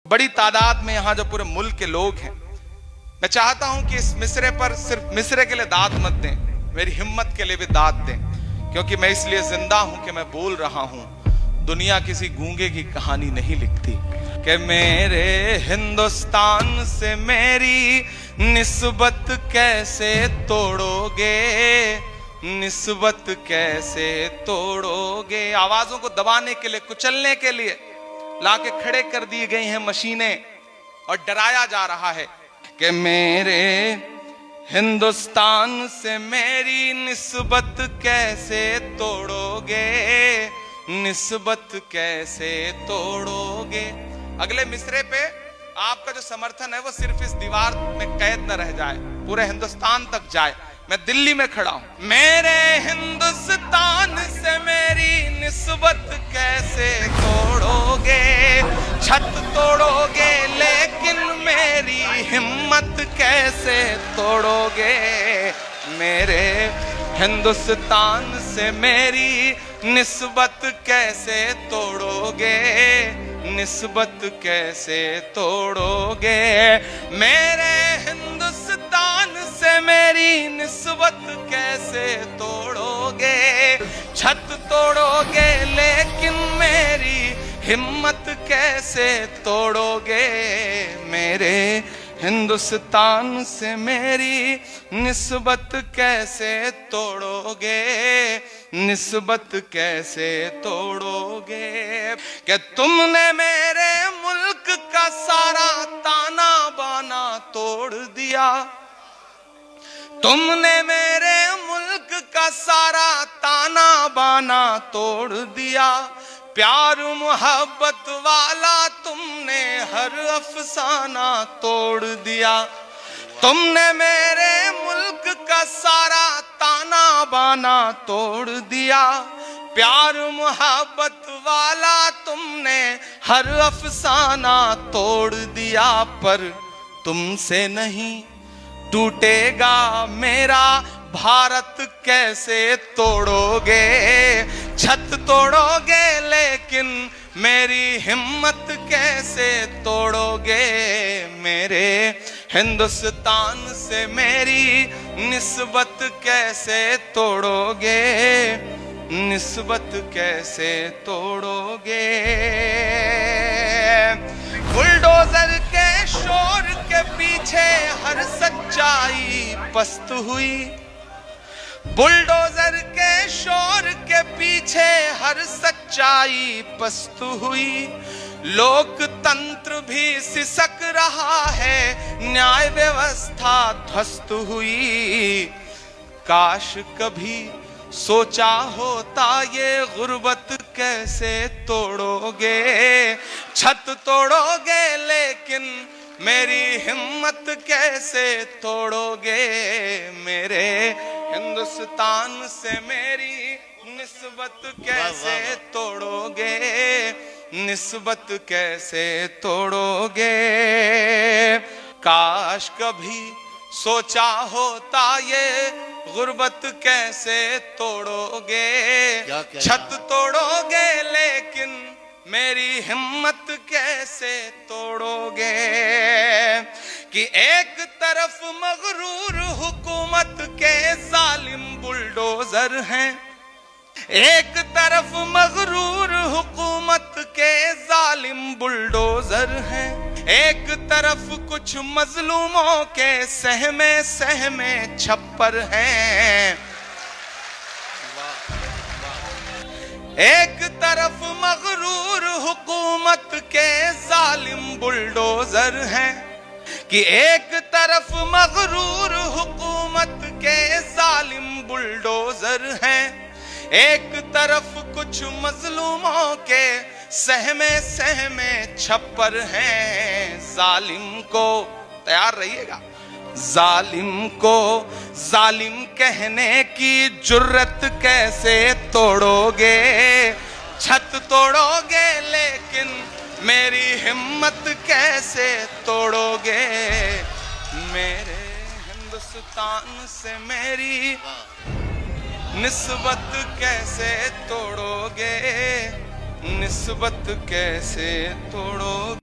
बड़ी तादाद में यहाँ जो पूरे मुल्क के लोग हैं, मैं चाहता हूं कि इस मिसरे पर सिर्फ मिसरे के लिए दाद मत दें, मेरी हिम्मत के लिए भी दाद दें, क्योंकि मैं इसलिए जिंदा हूं कि मैं बोल रहा हूं। दुनिया किसी गूंगे की कहानी नहीं लिखती कि मेरे हिंदुस्तान से मेरी निस्बत कैसे तोड़ोगे, निस्बत कैसे तोड़ोगे। आवाजों को दबाने के लिए, कुचलने के लिए लाके खड़े कर दी गई हैं मशीनें और डराया जा रहा है कि मेरे हिंदुस्तान से मेरी निस्बत कैसे तोड़ोगे, निस्बत कैसे तोड़ोगे। अगले मिसरे पे आपका जो समर्थन है वो सिर्फ इस दीवार में कैद न रह जाए, पूरे हिंदुस्तान तक जाए। मैं दिल्ली में खड़ा हूं, मेरे हिंदुस्तान से मेरी निस्बत कैसे तोड़ोगे, छत तोड़ोगे लेकिन मेरी हिम्मत कैसे तोड़ोगे। मेरे हिंदुस्तान से मेरी निस्बत कैसे तोड़ोगे, निस्बत कैसे तोड़ोगे। मेरे हिंदुस्तान से मेरी निस्बत कैसे तोड़ोगे, छत तोड़ोगे लेकिन मेरी हिम्मत कैसे तोड़ोगे। मेरे हिंदुस्तान से मेरी निस्बत कैसे तोड़ोगे, निस्बत कैसे तोड़ोगे। कि तुमने मेरे मुल्क का सारा ताना बाना तोड़ दिया, तुमने मेरे मुल्क का सारा ताना बाना तोड़ दिया। प्यार मोहब्बत वाला तुमने हर अफसाना तोड़ दिया। तुमने मेरे मुल्क का सारा ताना बाना तोड़ दिया। प्यार मोहब्बत वाला तुमने हर अफसाना तोड़ दिया। पर तुमसे नहीं टूटेगा मेरा भारत कैसे तोड़ोगे, छत तोड़ोगे लेकिन मेरी हिम्मत कैसे तोड़ोगे। मेरे हिंदुस्तान से मेरी निस्बत कैसे तोड़ोगे, निस्बत कैसे तोड़ोगे। बुलडोजर के शोर के पीछे हर सच्चाई पस्त हुई, बुलडोजर के शोर के पीछे हर सच्चाई पस्त हुई। लोकतंत्र भी सिसक रहा है, न्याय व्यवस्था ध्वस्त हुई। काश कभी सोचा होता ये गुर्बत कैसे तोड़ोगे, छत तोड़ोगे लेकिन मेरी हिम्मत कैसे तोड़ोगे। मेरे हिंदुस्तान से मेरी निस्बत कैसे तोड़ोगे, निस्बत कैसे तोड़ोगे। काश कभी सोचा होता ये गुर्बत कैसे तोड़ोगे, छत तोड़ोगे लेकिन मेरी हिम्मत कैसे तोड़ोगे। कि एक तरफ मगरूर हुकूमत के जालिम बुलडोजर हैं, एक तरफ मगरूर हुकूमत के जालिम बुलडोजर हैं, एक तरफ कुछ मजलूमों के सहमे सहमे छप्पर हैं। एक तरफ मगरूर हुकूमत के जालिम बुलडोजर हैं, कि एक तरफ मगरूर हुकूमत के जालिम बुलडोजर हैं, एक तरफ कुछ मजलूमों के सहमे सहमे छप्पर हैं। जालिम को, तैयार रहिएगा, जालिम को जालिम कहने की जुर्रत कैसे तोड़ोगे, छत तोड़ोगे लेकिन मेरी हिम्मत कैसे तोड़ोगे। मेरे हिंदुस्तान से मेरी निस्बत कैसे तोड़ोगे, निस्बत कैसे तोड़ोगे।